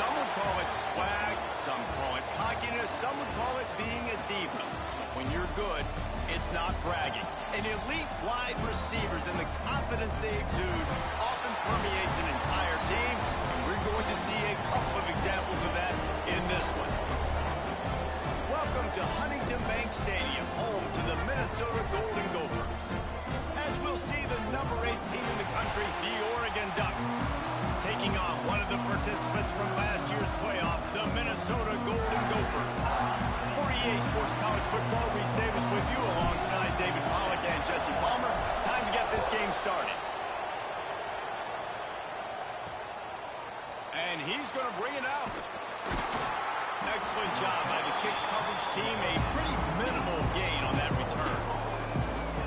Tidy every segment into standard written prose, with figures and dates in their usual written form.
Some would call it swag, some call it cockiness, some would call it being a diva. When you're good, it's not bragging. And elite wide receivers and the confidence they exude often permeates an entire team, and we're going to see a couple of examples of that in this one. Welcome to Huntington Bank Stadium, home to the Minnesota Golden Gophers. As we'll see the number 8 team in the country, the Oregon Ducks, taking on one of the participants from last year's playoff, the Minnesota Golden Gophers. For EA Sports College Football, Reese Davis with you alongside David Pollack and Jesse Palmer. Time to get this game started. And he's going to bring it out. Excellent job by the kick coverage team. A pretty minimal gain on that return.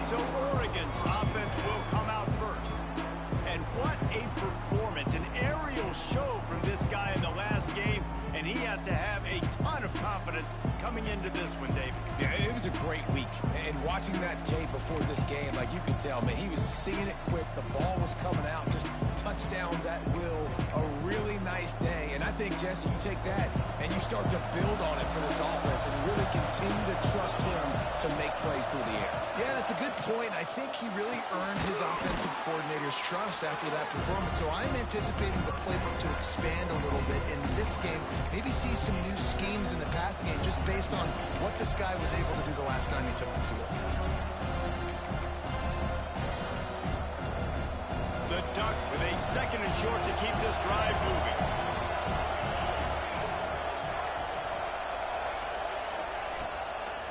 So Oregon's offense will come out first. And what a performance. An aerial show from this guy in the last game. And he has to have a ton of confidence coming into this one, David. Yeah, it was a great week. And watching that tape before this game, like you could tell, man, he was seeing it quick. The ball was coming out, just touchdowns at will. A really nice day. And I think, Jesse, you take that and you start to build on it for this offense and really continue to trust him to make plays through the air. Yeah, that's a good point. I think he really earned his offensive coordinator's trust after that performance. So I'm anticipating the playbook to expand a little bit in this game. Maybe see some new schemes in the passing game just based on what this guy was able to do the last time he took the field. The Ducks with a second and short to keep this drive moving.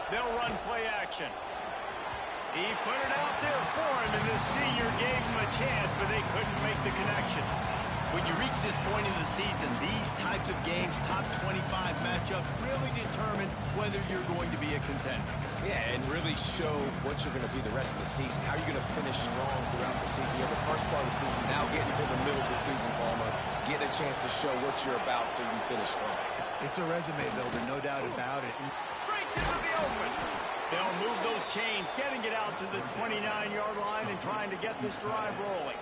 They'll run play action. He put it out there for him, and the senior gave him a chance, but they couldn't make the connection. When you reach this point in the season, these types of games, top 25 matchups, really determine whether you're going to be a contender. Yeah, and really show what you're going to be the rest of the season. How you're going to finish strong throughout the season. You have the first part of the season, now getting to the middle of the season, Palmer. Get a chance to show what you're about so you can finish strong. It's a resume builder, no doubt about it. Breaks into the open. They'll move those chains, getting it out to the 29-yard line and trying to get this drive rolling.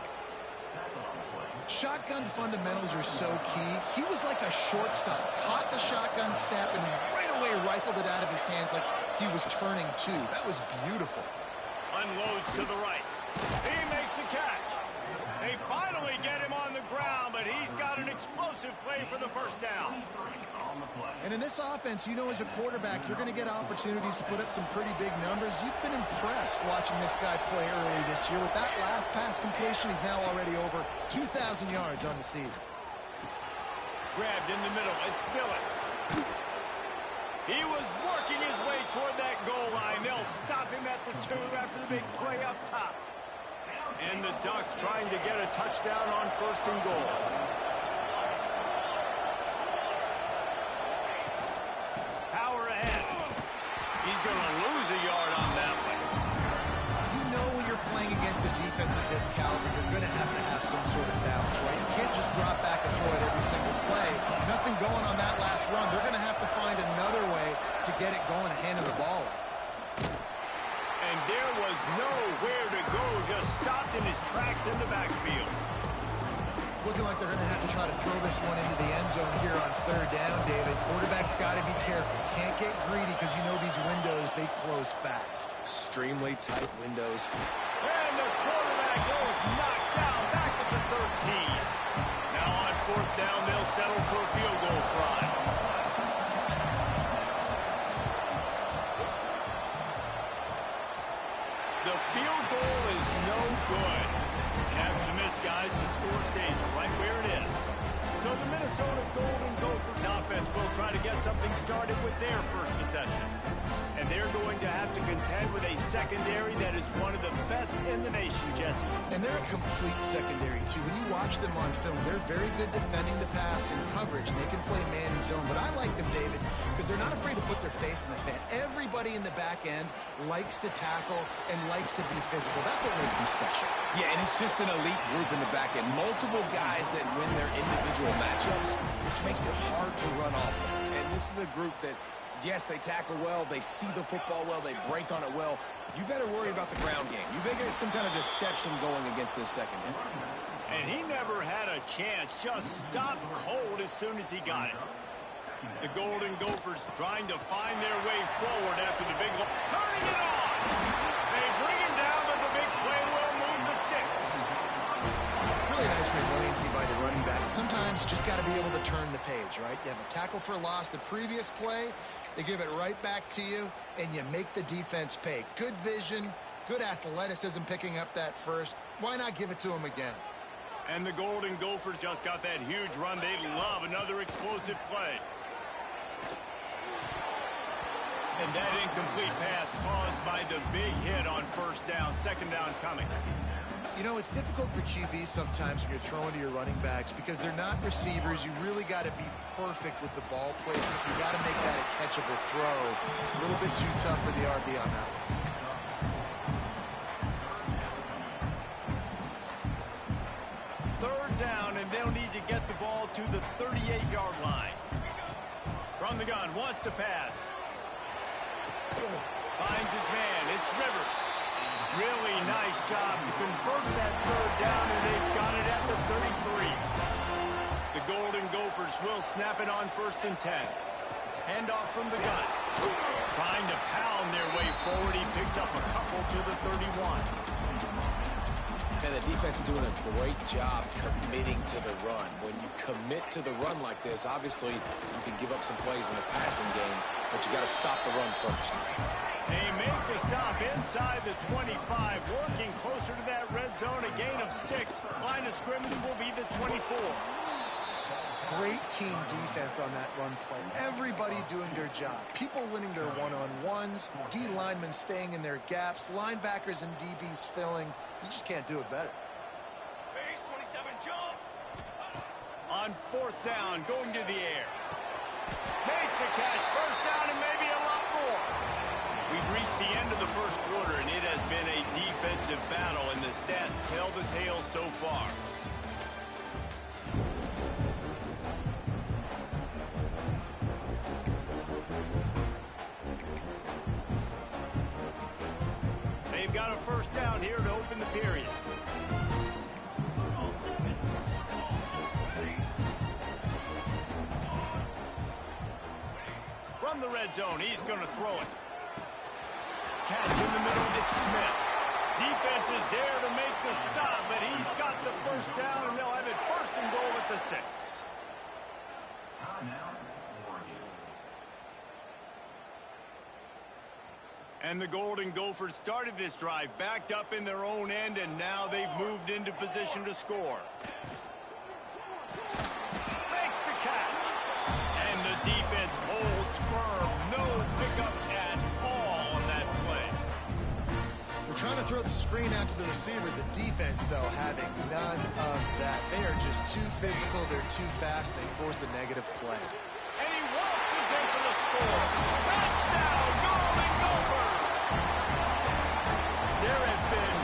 Shotgun fundamentals are so key. He was like a shortstop. Caught the shotgun snap and right away rifled it out of his hands like he was turning two. That was beautiful. Unloads to the right. He makes the catch. They finally get him on the ground, but he's got an explosive play for the first down. And in this offense, you know, as a quarterback, you're going to get opportunities to put up some pretty big numbers. You've been impressed watching this guy play early this year. With that last pass completion, he's now already over 2,000 yards on the season. Grabbed in the middle. It's Dillon. He was working his way toward that goal line. They'll stop him at the 2 after the big play up top. And the Ducks trying to get a touchdown on first and goal. Power ahead. He's going to lose a yard on that one. You know when you're playing against a defense of this caliber, you're going to have some sort of balance, right? You can't just drop back and throw it every single play. Nothing going on that last run. They're going to have to find another way to get it going and handing the ball off. And there was nowhere to go, just stopped in his tracks in the backfield. It's looking like they're going to have to try to throw this one into the end zone here on third down, David. Quarterback's got to be careful. Can't get greedy because you know these windows, they close fast. Extremely tight windows. And the quarterback goes knocked down back at the 13. Now on fourth down, they'll settle for a field goal try. The field goal is no good. And after the miss, guys, the score stays right where it is. So the Minnesota Golden Gophers offense will try to get something started with their first possession. And they're going to have to contend with a secondary that is one of the best in the nation, Jesse. And they're a complete secondary, too. When you watch them on film, they're very good defending the pass and coverage. They can play man and zone. But I like them, David, because they're not afraid to put their face in the fan. Everybody in the back end likes to tackle and likes to be physical. That's what makes them special. Yeah, and it's just an elite group in the back end. Multiple guys that win their individual matchups, which makes it hard to run offense. And this is a group that, yes, they tackle well, they see the football well, they break on it well. You better worry about the ground game. You better get some kind of deception going against this secondary. And he never had a chance. Just stopped cold as soon as he got it. The Golden Gophers trying to find their way forward after the big hole. Turning it on! They bring him down, but the big play will move the sticks. Really nice resiliency by the running back. Sometimes you just got to be able to turn the page, right? You have a tackle for loss the previous play. They give it right back to you, and you make the defense pay. Good vision, good athleticism picking up that first. Why not give it to him again? And the Golden Gophers just got that huge run. They love another explosive play. And that incomplete pass caused by the big hit on first down. Second down coming. You know, it's difficult for QBs sometimes when you're throwing to your running backs because they're not receivers. You really got to be perfect with the ball placement. You got to make that a catchable throw. A little bit too tough for the RB on that one. Third down, and they'll need to get the ball to the 38-yard line. From the gun, wants to pass. Finds his man. It's Rivers. Really nice job to convert that third down, and they've got it at the 33. The Golden Gophers will snap it on 1st and 10. Handoff from the gun. Trying to pound their way forward. He picks up a couple to the 31. And the defense is doing a great job committing to the run. When you commit to the run like this, obviously you can give up some plays in the passing game, but you got to stop the run first. They make the stop inside the 25, working closer to that red zone. A gain of 6. Line of scrimmage will be the 24. Great team defense on that run play. Everybody doing their job. People winning their one-on-ones. D linemen staying in their gaps. Linebackers and DBs filling. You just can't do it better. Base 27 jump. On 4th down, going to the air. Makes a catch. First down and maybe a lot more. We've reached the end of the first quarter, and it has been a defensive battle, and the stats tell the tale so far. They've got a first down here to open the period. From the red zone, he's going to throw it. Catch in the middle, it's Smith. Defense is there to make the stop, but he's got the first down, and they'll have it 1st and goal at the 6. And the Golden Gophers started this drive backed up in their own end, and now they've moved into position to score. Makes the catch. And the defense holds firm. No pickup at all on that play. We're trying to throw the screen out to the receiver. The defense, though, having none of that. They are just too physical. They're too fast. They force a negative play. And he waltzes in for the score. Touchdown, Golden Gophers! There have been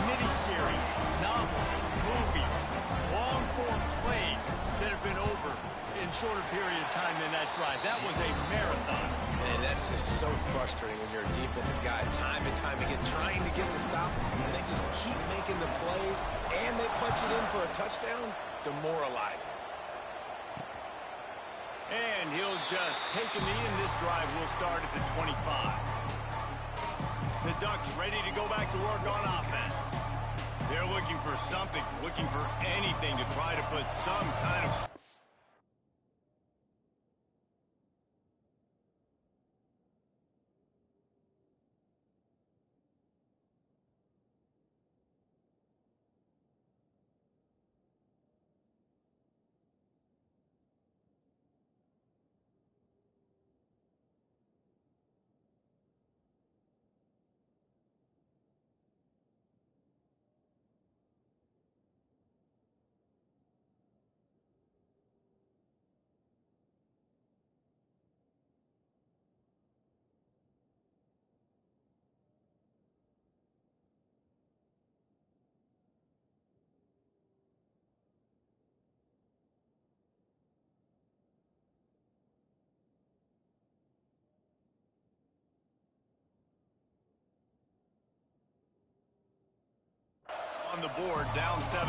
miniseries, novels, movies, long-form plays that have been over in shorter period of time than that drive. That was a marathon. And that's just so frustrating when you're a defensive guy, time and time again, trying to get the stops, and they just keep making the plays, and they punch it in for a touchdown. Demoralizing. And he'll just take a knee, and this drive will start at the 25. The Ducks ready to go back to work on offense. They're looking for something, looking for anything to try to put some kind of... the board, down 7-0.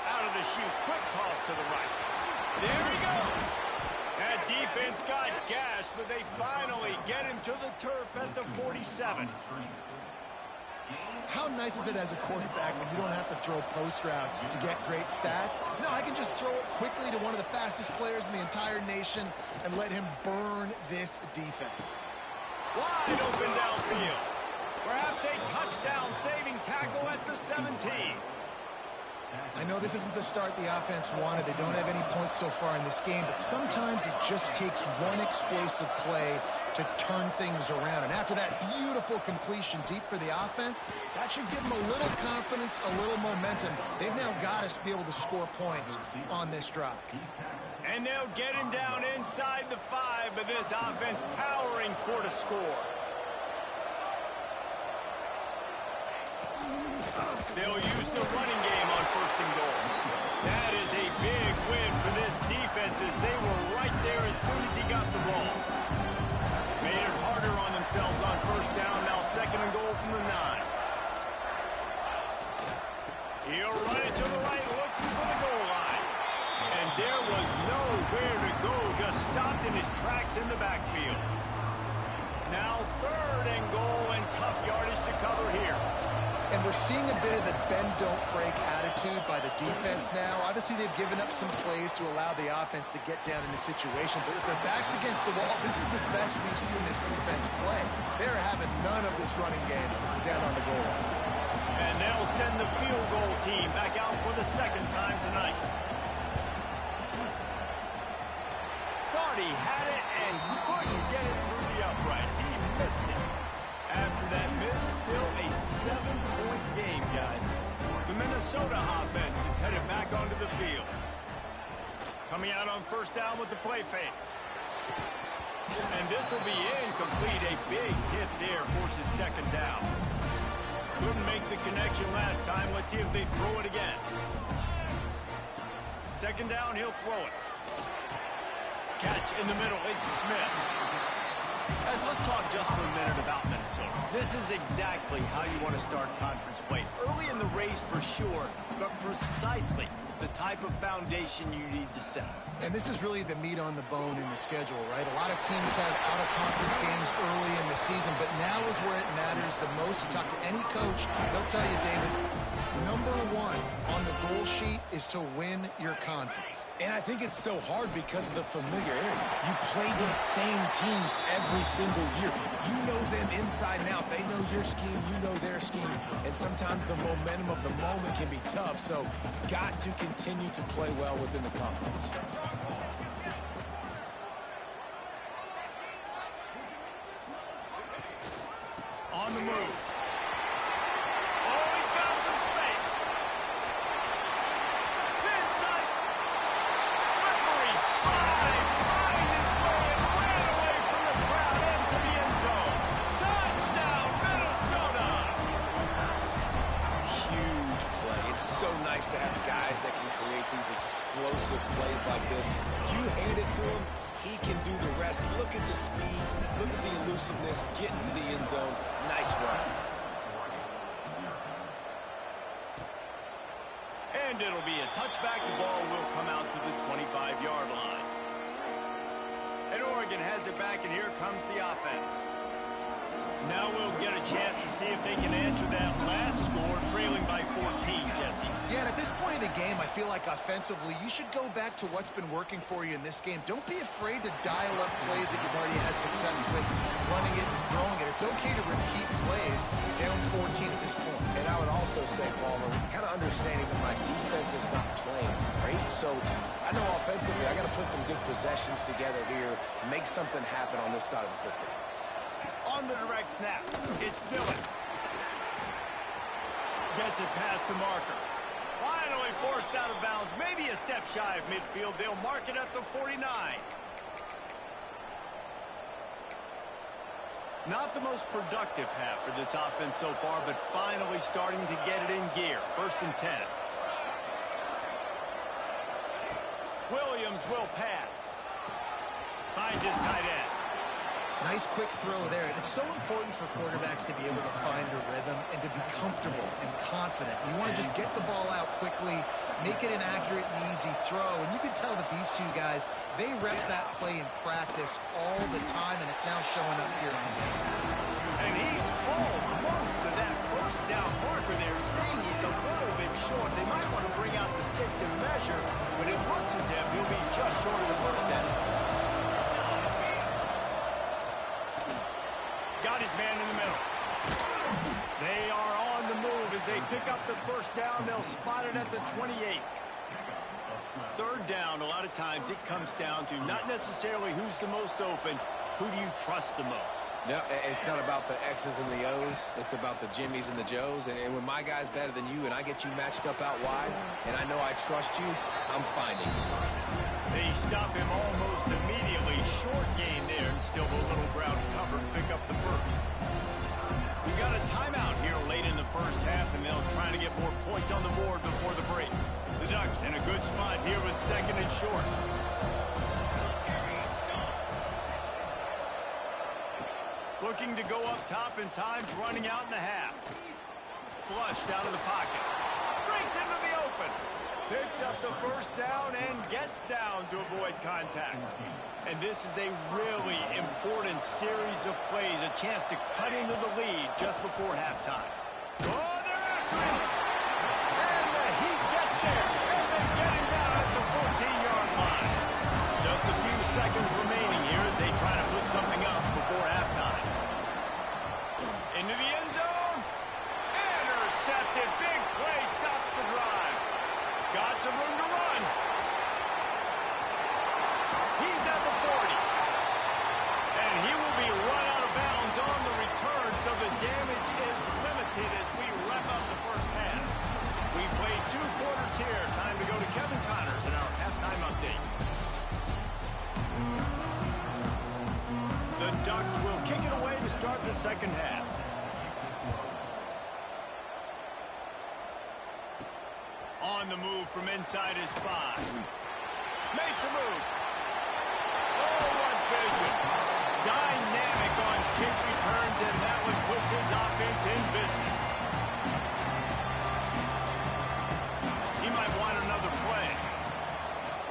Out of the chute, quick toss to the right. There he goes. That defense got gashed, but they finally get him to the turf at the 47. How nice is it as a quarterback when you don't have to throw post routes to get great stats? No, I can just throw it quickly to one of the fastest players in the entire nation and let him burn this defense. Wide open downfield. Perhaps a touchdown-saving tackle at the 17. I know this isn't the start the offense wanted. They don't have any points so far in this game, but sometimes it just takes one explosive play to turn things around. And after that beautiful completion deep for the offense, that should give them a little confidence, a little momentum. They've now got to be able to score points on this drive. And they'll get him down inside the 5, but this offense powering toward a score. They'll use the running game on 1st and goal. That is a big win for this defense as they were right there as soon as he got the ball. Made it harder on themselves on 1st down, now 2nd and goal from the 9. He'll run it to the right, looking for the goal line. And there was nowhere to go, just stopped in his tracks in the backfield. Now 3rd and goal and tough yardage to cover here. And we're seeing a bit of the bend-don't-break attitude by the defense now. Obviously, they've given up some plays to allow the offense to get down in the situation. But with their backs against the wall, this is the best we've seen this defense play. They're having none of this running game down on the goal line. And they'll send the field goal team back out for the 2nd time tonight. Thought he had it and couldn't get it through the uprights. He missed it. After that miss, still a 7-point game, guys. The Minnesota offense is headed back onto the field. Coming out on 1st down with the play fake. And this will be incomplete. A big hit there forces 2nd down. Couldn't make the connection last time. Let's see if they throw it again. 2nd down, he'll throw it. Catch in the middle, it's Smith. Guys, let's talk just for a minute about Minnesota. This is exactly how you want to start conference play. Early in the race for sure, but precisely the type of foundation you need to set. And this is really the meat on the bone in the schedule, right? A lot of teams have out-of-conference games early in the season, but now is where it matters the most. You talk to any coach, they'll tell you, David, number 1 on the goal sheet is to win your conference. And I think it's so hard because of the familiarity. You play these same teams every single year. You know them inside and out. They know your scheme, you know their scheme. And sometimes the momentum of the moment can be tough. So got to continue to play well within the conference. On the move. Oh, he's got some space. Inside. Slippery slide. Find his way and ran away from the crowd into the end zone. Touchdown, Minnesota. Huge play. It's so nice to have guys that can create these explosive plays like this. You hand it to him, he can do the rest. Look at the speed. Look at the elusiveness. Get into the end zone. Nice run. And it'll be a touchback. The ball will come out to the 25-yard line. And Oregon has it back, and here comes the offense. Now we'll get a chance to see if they can answer that last score, trailing by 14, Jesse. Yeah, and at this point in the game, I feel like offensively, you should go back to what's been working for you in this game. Don't be afraid to dial up plays that you've already had success with, running it and throwing it. It's okay to repeat plays down 14 at this point. And I would also say, Palmer, kind of understanding that my defense is not playing great. So I know offensively, I got to put some good possessions together here, make something happen on this side of the football. On the direct snap, it's Dillon. Gets it past the marker. Finally forced out of bounds, maybe a step shy of midfield. They'll mark it at the 49. Not the most productive half for this offense so far, but finally starting to get it in gear. 1st and 10. Williams will pass. Finds his tight end. Nice quick throw there. And it's so important for quarterbacks to be able to find a rhythm and to be comfortable and confident. You want to just get the ball out quickly, make it an accurate and easy throw. And you can tell that these two guys, they rep that play in practice all the time, and it's now showing up here on the game. And he's almost to that first down marker there, saying he's a little bit short. They might want to bring out the sticks and measure, but it looks as if he'll be just short of the first down. Got his man in the middle. They are on the move as they pick up the first down. They'll spot it at the 28. Third down, a lot of times it comes down to not necessarily who's the most open, who do you trust the most? No, it's not about the X's and the O's. It's about the Jimmies and the Joes. And when my guy's better than you and I get you matched up out wide, and I know I trust you, I'm finding you. They stop him almost immediately. Short gain there, and still a little ground cover. Pick up the first. We got a timeout here late in the first half, and they'll try to get more points on the board before the break. The Ducks in a good spot here with second and short. Looking to go up top, and time's running out in the half. Flushed out of the pocket. Breaks into the open. Picks up the first down and gets down to avoid contact. And this is a really important series of plays, a chance to cut into the lead just before halftime. Oh, they're after him! And the Heat gets there, and they get him down at the 14-yard line. Just a few seconds remaining here as they try to put something up before halftime. Into the end zone. Intercepted. Big play stops the drive. Got some room to run. He's at the 40. And he will be run out of bounds on the return, so the damage is limited as we wrap up the first half. We played 2 quarters here. Time to go to Kevin Connors in our halftime update. The Ducks will kick it away to start the second half. On the move from inside his 5. Makes a move. Oh, what vision. Dynamic on kick returns, and that one puts his offense in business. He might want another play.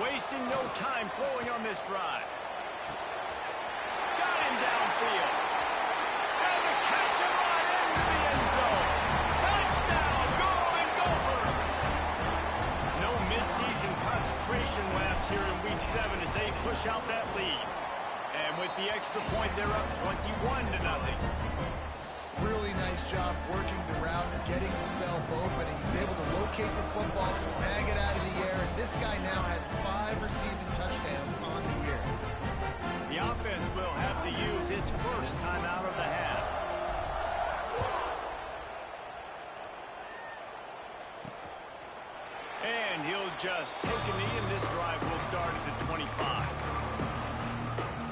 Wasting no time throwing on this drive. Got him downfield. And the catch and run into the end zone. Touchdown, Golden Gopher. No midseason concentration laps here in Week 7 as they push out that lead. And with the extra point, they're up 21-0. Really nice job working the route and getting himself open. He's able to locate the football, snag it out of the air, and this guy now has 5 receiving touchdowns on the year. The offense will have to use its first time out of the half. And he'll just take a knee, and this drive will start at the 25.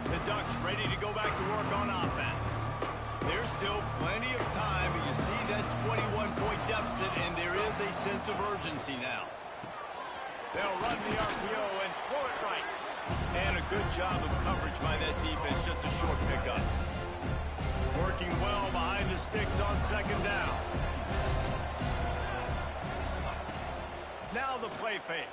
The Ducks ready to go back to work on offense. There's still plenty of time, but you see that 21-point deficit, and there is a sense of urgency now. They'll run the RPO and throw it right. And a good job of coverage by that defense, just a short pickup. Working well behind the sticks on second down. Now the play fake.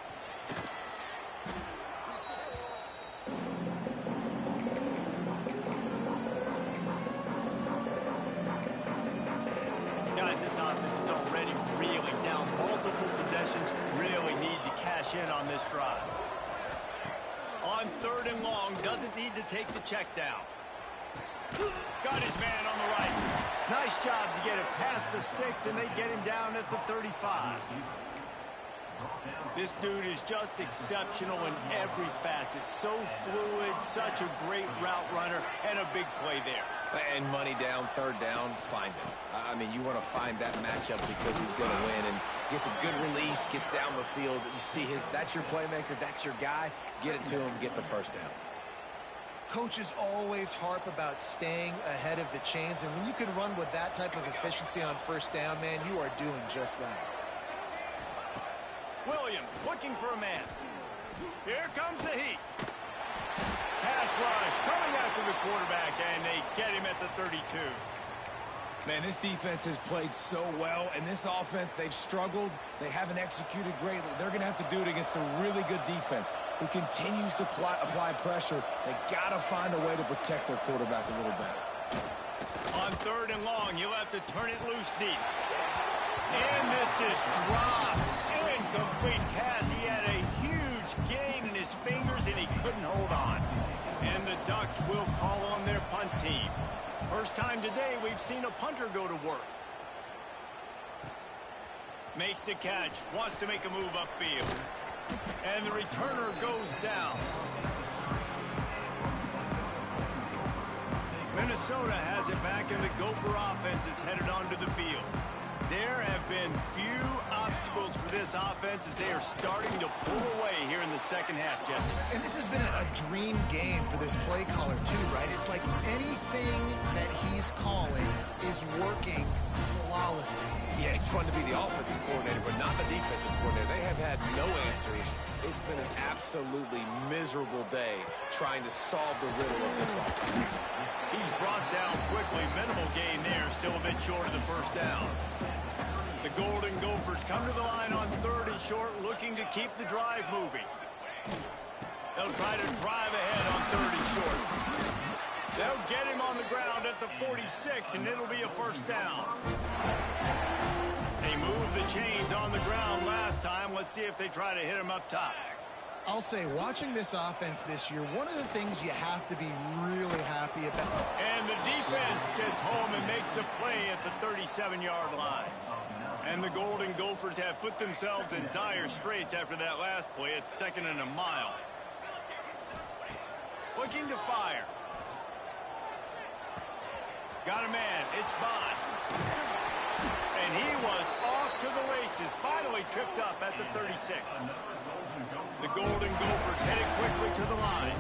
Guys, this offense is already reeling down. Multiple possessions, really need to cash in on this drive. On third and long, doesn't need to take the check down. Got his man on the right. Nice job to get it past the sticks, and they get him down at the 35. This dude is just exceptional in every facet. So fluid, such a great route runner, and a big play there. And money down, third down, find it. I mean, you want to find that matchup because he's going to win and gets a good release, gets down the field. You see that's your playmaker, that's your guy. Get it to him, get the first down. Coaches always harp about staying ahead of the chains, and when you can run with that type of efficiency on first down, man, you are doing just that. Williams looking for a man. Here comes the Heat. pass rush coming after the quarterback, and they get him at the 32. Man, this defense has played so well, and this offense, they've struggled. They haven't executed greatly. They're going to have to do it against a really good defense who continues to apply pressure. They got to find a way to protect their quarterback a little better. On 3rd and long, you'll have to turn it loose deep. And this is dropped. Incomplete pass. He had a huge gain in his fingers, and he couldn't hold on. And the Ducks will call on their punt team. First time today we've seen a punter go to work. Makes the catch. Wants to make a move upfield. And the returner goes down. Minnesota has it back, and the Gopher offense is headed onto the field. There have been few obstacles for this offense as they are starting to pull away here in the second half, Jesse. And this has been a dream game for this play caller, too, right? It's like anything that he's calling is working flawlessly. Yeah, it's fun to be the offensive coordinator, but not the defensive coordinator. They have had no answers. It's been an absolutely miserable day trying to solve the riddle of this offense. He's brought down quickly. Minimal gain there, still a bit short of the first down. The Golden Gophers come to the line on 3rd and short, looking to keep the drive moving. They'll try to drive ahead on 3rd and short. They'll get him on the ground at the 46, and it'll be a first down. They moved the chains on the ground last time. Let's see if they try to hit him up top. I'll say, watching this offense this year, one of the things you have to be really happy about. And the defense gets home and makes a play at the 37-yard line. And the Golden Gophers have put themselves in dire straits after that last play. It's 2nd and a mile. Looking to fire. Got a man. It's Bond. And he was off to the races. Finally tripped up at the 36. The Golden Gophers headed quickly to the line.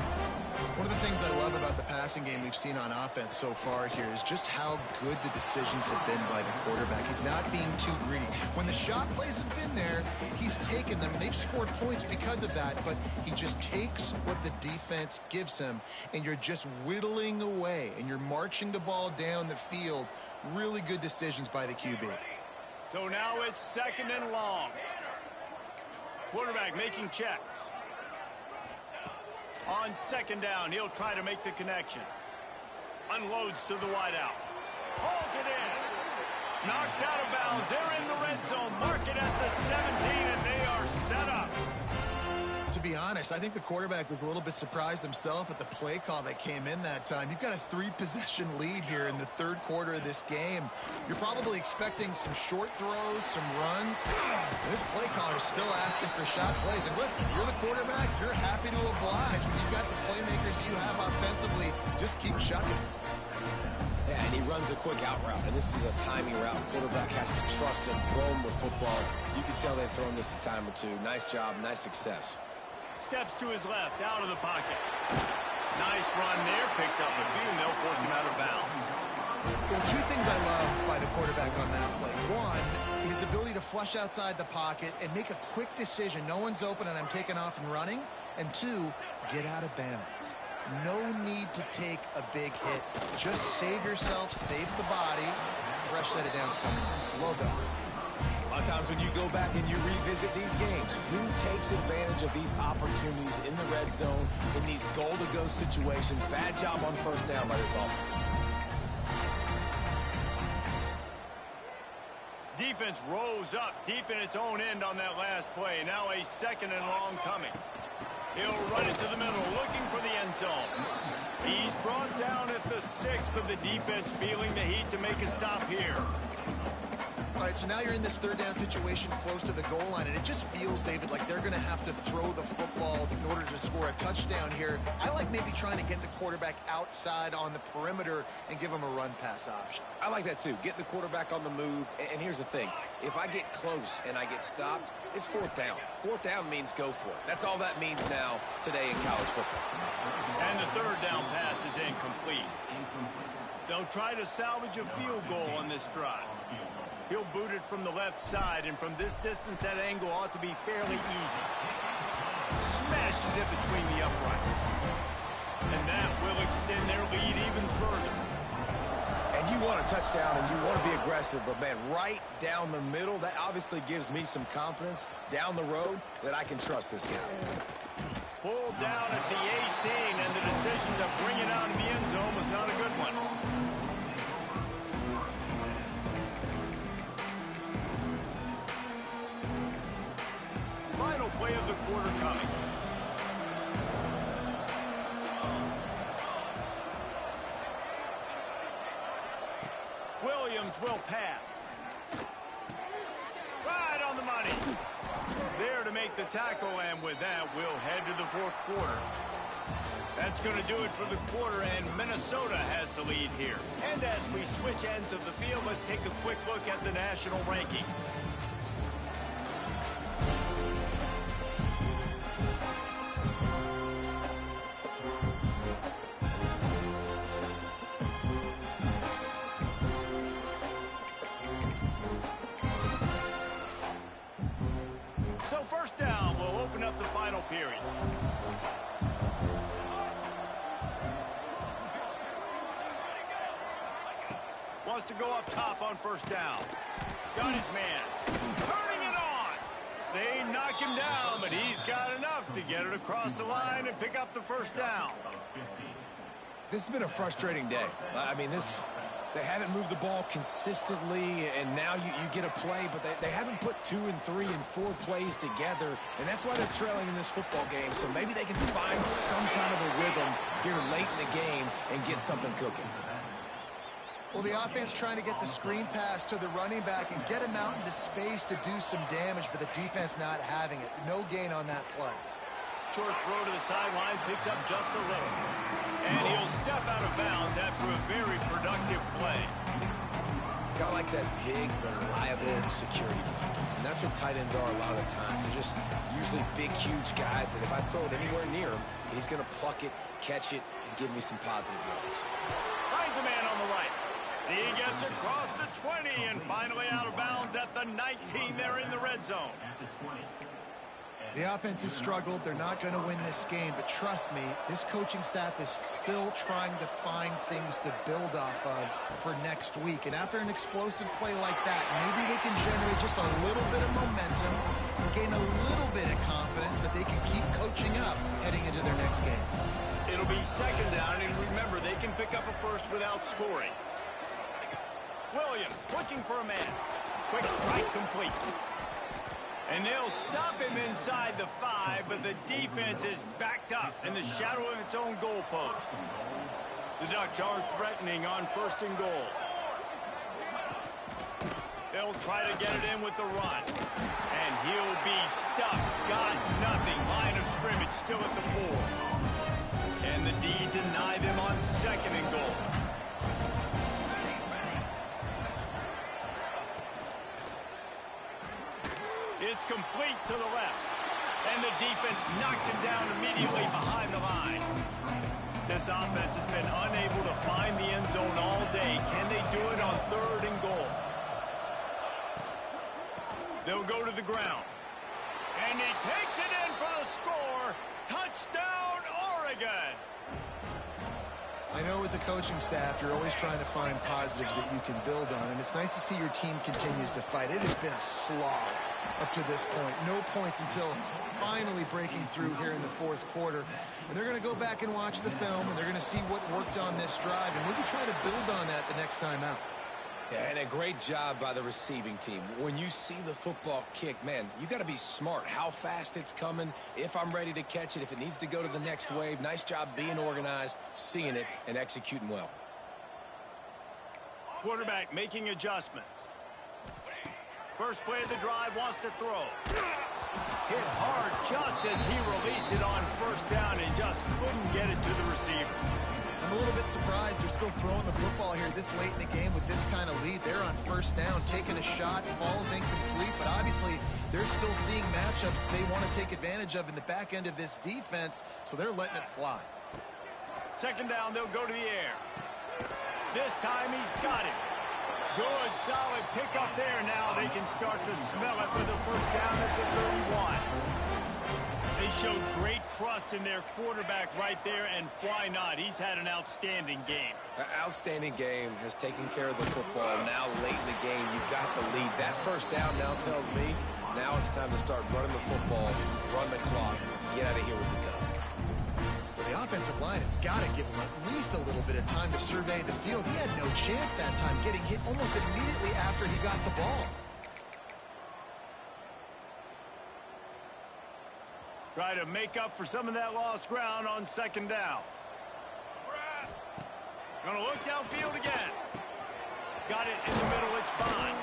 One of the things I love about the passing game we've seen on offense so far here is just how good the decisions have been by the quarterback. He's not being too greedy. When the shot plays have been there, he's taken them. They've scored points because of that, but he just takes what the defense gives him, and you're just whittling away, and you're marching the ball down the field. Really good decisions by the QB. So now it's 2nd and long. Quarterback making checks. On 2nd down, he'll try to make the connection. Unloads to the wideout. Pulls it in. Knocked out of bounds. They're in the red zone. Mark it at the 17, and they are set up. To be honest, I think the quarterback was a little bit surprised himself at the play call that came in that time. You've got a 3-possession lead here in the 3rd quarter of this game. You're probably expecting some short throws, some runs. And this play caller is still asking for shot plays. And listen, you're the quarterback. You're happy to oblige. When you've got the playmakers you have offensively, just keep chucking. Yeah, and he runs a quick out route, and this is a timing route. Quarterback has to trust him, throw him the football. You can tell they've thrown this a time or two. Nice job, nice success. Steps to his left, out of the pocket. Nice run there, picks up a few, and they'll force him out of bounds. Well, 2 things I love by the quarterback on that play. One, his ability to flush outside the pocket and make a quick decision. No one's open, and I'm taking off and running. And 2, get out of bounds. No need to take a big hit. Just save yourself, save the body. Fresh set of downs coming. Well done. A lot of times when you go back and you revisit these games, who takes advantage of these opportunities in the red zone, in these goal-to-go situations? Bad job on 1st down by this offense. Defense rose up deep in its own end on that last play. Now a 2nd and long coming. He'll run it to the middle, looking for the end zone. He's brought down at the 6, but the defense feeling the heat to make a stop here. All right, so now you're in this 3rd down situation close to the goal line, and it just feels, David, like they're going to have to throw the football in order to score a touchdown here. I like maybe trying to get the quarterback outside on the perimeter and give him a run-pass option. I like that, too. Get the quarterback on the move. And here's the thing. If I get close and I get stopped, it's 4th down. 4th down means go for it. That's all that means now today in college football. And the 3rd down pass is incomplete. They'll try to salvage a field goal on this drive. He'll boot it from the left side, and from this distance, that angle ought to be fairly easy. Smashes it between the uprights. And that will extend their lead even further. And you want a touchdown and you want to be aggressive, but, man, right down the middle, that obviously gives me some confidence down the road that I can trust this guy. Pulled down at the 18, and the decision to bring it out in the end zone was not a good one. Final play of the quarter coming. Williams will pass. Right on the money. There to make the tackle, and with that, we'll head to the fourth quarter. That's going to do it for the quarter, and Minnesota has the lead here. And as we switch ends of the field, let's take a quick look at the national rankings. So first down, we'll open up the final period. Wants to go up top on first down. Got his man. Turning it on. They knock him down, but he's got enough to get it across the line and pick up the first down. This has been a frustrating day. I mean, they haven't moved the ball consistently, and now you get a play, but they haven't put 2 and 3 and 4 plays together, and that's why they're trailing in this football game. So maybe they can find some kind of a rhythm here late in the game and get something cooking. Well, the offense trying to get the screen pass to the running back and get him out into space to do some damage, but the defense not having it. No gain on that play. Short throw to the sideline, picks up just a little. And he'll step out of bounds after a very productive play. Got like that big, reliable security blanket. And that's what tight ends are a lot of the times. They're just usually big, huge guys that if I throw it anywhere near him, he's going to pluck it, catch it, and give me some positive yards. Finds a man on the right. He gets across the 20 and finally out of bounds at the 19 there in the red zone. The offense has struggled. They're not going to win this game, but trust me, this coaching staff is still trying to find things to build off of for next week. And after an explosive play like that, maybe they can generate just a little bit of momentum and gain a little bit of confidence that they can keep coaching up heading into their next game. It'll be second down, and remember, they can pick up a first without scoring. Williams looking for a man. Quick strike complete. And they'll stop him inside the 5, but the defense is backed up in the shadow of its own goalpost. The Ducks are threatening on first and goal. They'll try to get it in with the run. And he'll be stuck. Got nothing. Line of scrimmage still at the 4. And the D deny them on second and goal. It's complete to the left. And the defense knocks him down immediately behind the line. This offense has been unable to find the end zone all day. Can they do it on third and goal? They'll go to the ground. And he takes it in for the score. Touchdown, Oregon! I know as a coaching staff, you're always trying to find positives that you can build on, and it's nice to see your team continues to fight. It has been a slog up to this point. No points until finally breaking through here in the fourth quarter. And they're going to go back and watch the film, and they're going to see what worked on this drive, and maybe try to build on that the next time out. Yeah, and a great job by the receiving team. When you see the football kick, man, you got to be smart. How fast it's coming, if I'm ready to catch it, if it needs to go to the next wave. Nice job being organized, seeing it, and executing well. Quarterback making adjustments. First play of the drive, wants to throw. Hit hard just as he released it on first down and just couldn't get it to the receiver. I'm a little bit surprised they're still throwing the football here this late in the game with this kind of lead. They're on first down, taking a shot, falls incomplete, but obviously they're still seeing matchups they want to take advantage of in the back end of this defense, so they're letting it fly. Second down, they'll go to the air. This time he's got it. Good, solid pickup there. Now they can start to smell it with the first down at the 31. They showed great trust in their quarterback right there, and why not? He's had an outstanding game. An outstanding game, has taken care of the football. Now late in the game, you got the lead. That first down now tells me now it's time to start running the football, run the clock, get out of here with the gun. Well, the offensive line has got to give him at least a little bit of time to survey the field. He had no chance that time, getting hit almost immediately after he got the ball. Try to make up for some of that lost ground on second down. Gonna look downfield again. Got it in the middle, it's Bond.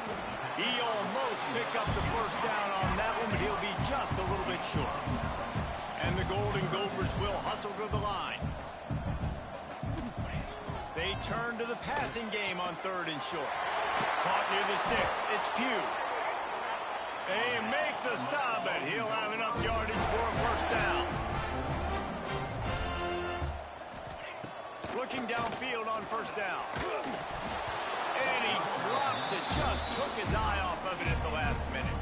He almost picked up the first down on that one, but he'll be just a little bit short. And the Golden Gophers will hustle to the line. They turn to the passing game on third and short. Caught near the sticks, it's Pugh. They make the stop, and he'll have enough yardage for a first down. Looking downfield on first down. And he drops it. Just took his eye off of it at the last minute.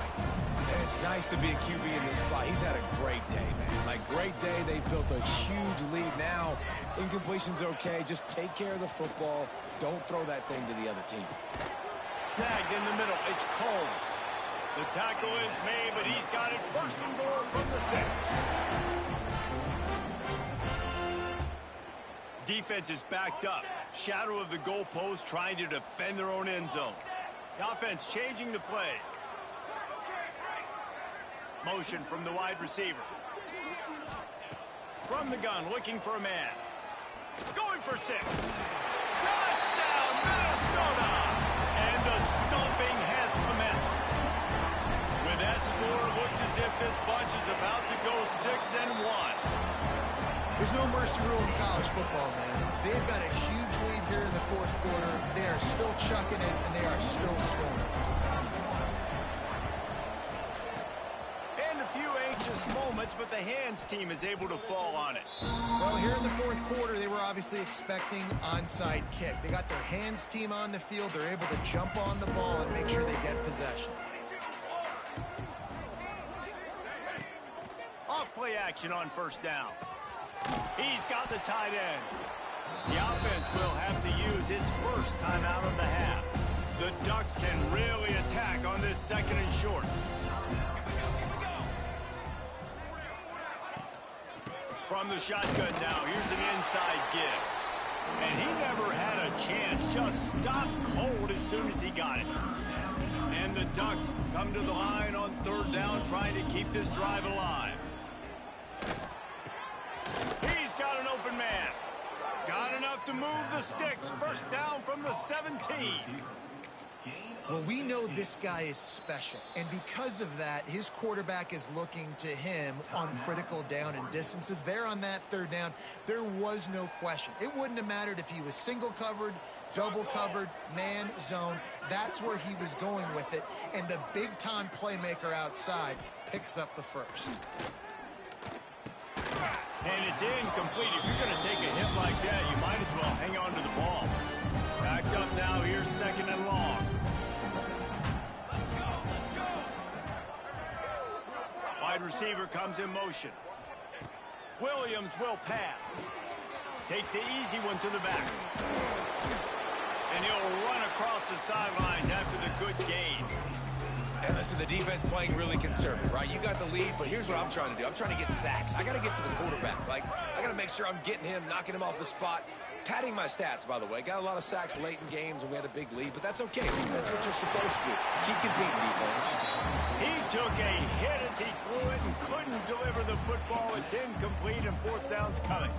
And it's nice to be a QB in this spot. He's had a great day, man. Like, great day. They've built a huge lead now. Incompletion's okay. Just take care of the football. Don't throw that thing to the other team. Snagged in the middle. It's Combs. The tackle is made, but he's got it first and goal from the 6. Defense is backed up. Shadow of the goalpost trying to defend their own end zone. The offense changing the play. Motion from the wide receiver. From the gun, looking for a man. Going for 6. Touchdown, Minnesota! And the stomping has commenced. With that score, it looks as if this bunch is about to go 6-1. There's no mercy rule in college football, man. They've got a huge lead here in the fourth quarter. They are still chucking it, and they are still scoring. And a few anxious moments, but the hands team is able to fall on it. Well, here in the fourth quarter, they were obviously expecting onside kick. They got their hands team on the field. They're able to jump on the ball and make sure they get possession. Off play action on first down. He's got the tight end. The offense will have to use its first timeout of the half. The Ducks can really attack on this second and short. From the shotgun now, here's an inside give. And he never had a chance, just stopped cold as soon as he got it. And the Ducks come to the line on third down, trying to keep this drive alive. He's got an open man. Got enough to move the sticks. First down from the 17. Well, we know this guy is special, and because of that, his quarterback is looking to him on critical down and distances. There on that third down, there was no question. It wouldn't have mattered if he was single covered, double covered, man, zone. That's where he was going with it, and the big-time playmaker outside picks up the first. And it's incomplete. If you're going to take a hit like that, you might as well hang on to the ball. Backed up now, here's second and long. Wide receiver comes in motion. Williams will pass. Takes the easy one to the back. And he'll run across the sidelines after the good gain. And listen, the defense playing really conservative, right? You got the lead, but here's what I'm trying to do. I'm trying to get sacks. I got to get to the quarterback. Like, I got to make sure I'm getting him, knocking him off the spot. Padding my stats, by the way. Got a lot of sacks late in games when we had a big lead, but that's okay. That's what you're supposed to do. Keep competing, defense. He took a hit as he threw it and couldn't deliver the football. It's incomplete and fourth down's coming.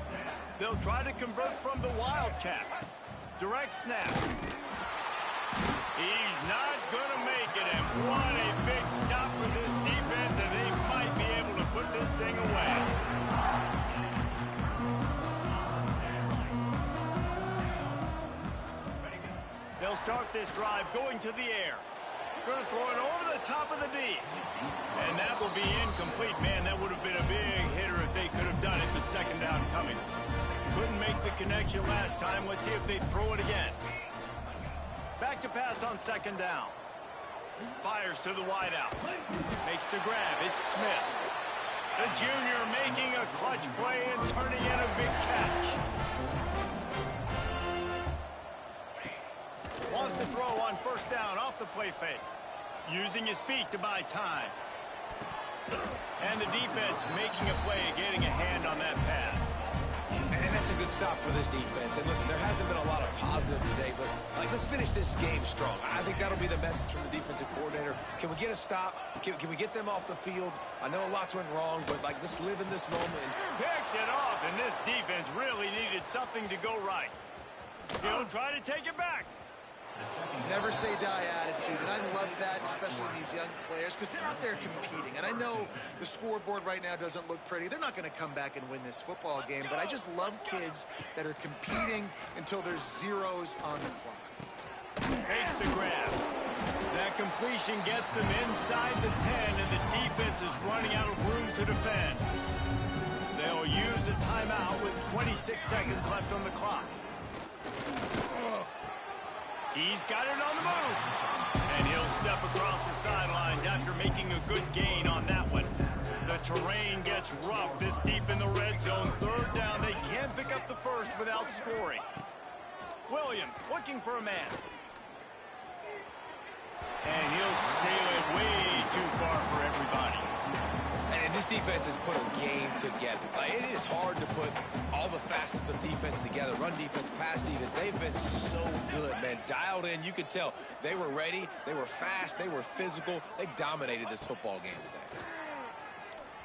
They'll try to convert from the Wildcat. Direct snap. He's not going to make it, and what a big stop for this defense, and they might be able to put this thing away. They'll start this drive going to the air. Going to throw it over the top of the D. And that will be incomplete. Man, that would have been a big hitter if they could have done it, but second down coming. Couldn't make the connection last time. Let's see if they throw it again. Back to pass on second down. Fires to the wideout. Makes the grab. It's Smith. The junior making a clutch play and turning in a big catch. Wants to throw on first down off the play fake. Using his feet to buy time. And the defense making a play, getting a hand on that pass. And that's a good stop for this defense. And listen, there hasn't been a lot of positive today, but let's finish this game strong. I think that'll be the message from the defensive coordinator. Can we get a stop? Can we get them off the field? I know lots went wrong, but let's live in this moment. Picked it off, and this defense really needed something to go right. He'll try to take it back. Never say die attitude, and I love that, especially in these young players, because they're out there competing. And I know the scoreboard right now doesn't look pretty. They're not going to come back and win this football game, but I just love kids that are competing until there's zeros on the clock. Makes the grab. That completion gets them inside the 10, and the defense is running out of room to defend. They'll use a timeout with 26 seconds left on the clock. He's got it on the move. And he'll step across the sidelines after making a good gain on that one. The terrain gets rough this deep in the red zone. Third down, they can't pick up the first without scoring. Williams looking for a man. And he'll sail it way too far for everybody. And this defense has put a game together. It is hard to put all the facets of defense together. Run defense, pass defense. They've been so good, man. Dialed in. You could tell they were ready. They were fast. They were physical. They dominated this football game today.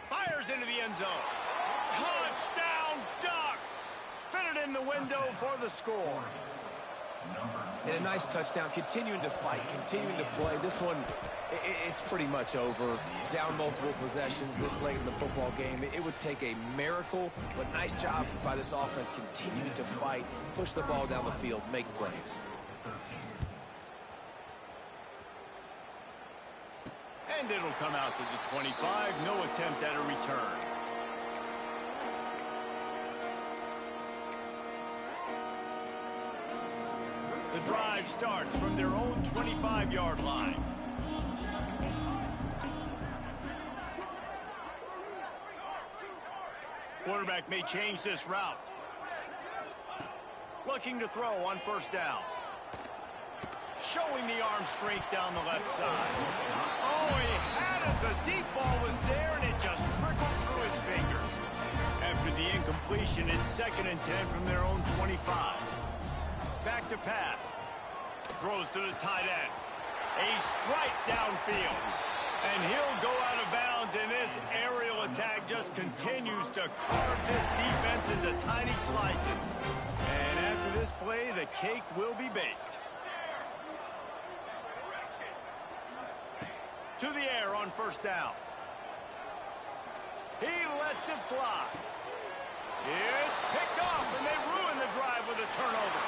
Fires into the end zone. Touchdown, Ducks! Fitted in the window for the score. And a nice touchdown. Continuing to fight. Continuing to play. This one, it's pretty much over. Down multiple possessions this late in the football game. It would take a miracle, but nice job by this offense continuing to fight, push the ball down the field, make plays. And it'll come out to the 25. No attempt at a return. The drive starts from their own 25-yard line. Quarterback may change this route. Looking to throw on first down. Showing the arm strength down the left side. Oh, he had it. The deep ball was there, and it just trickled through his fingers. After the incompletion, it's 2nd and 10 from their own 25. Back to pass. Throws to the tight end. A strike downfield. And he'll go out of bounds, and this aerial attack just continues to carve this defense into tiny slices. And after this play, the cake will be baked. To the air on first down. He lets it fly. It's picked off, and they ruin the drive with a turnover.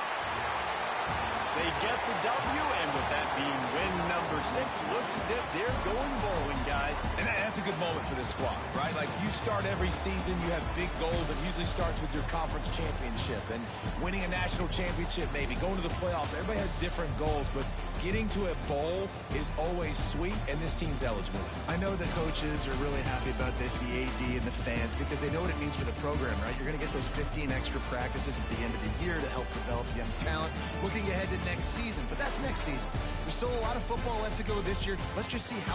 They get the W, and with that being win number 6, looks as if they're going bowling, guys. And that's a good moment for this squad, right? Like, you start every season, you have big goals. It usually starts with your conference championship and winning a national championship, maybe going to the playoffs. Everybody has different goals, but getting to a bowl is always sweet, and this team's eligible. I know the coaches are really happy about this, the AD and the fans, because they know what it means for the program, right? You're going to get those 15 extra practices at the end of the year to help develop young talent. Looking ahead to next season, but that's next season. There's still a lot of football left to go this year. Let's just see how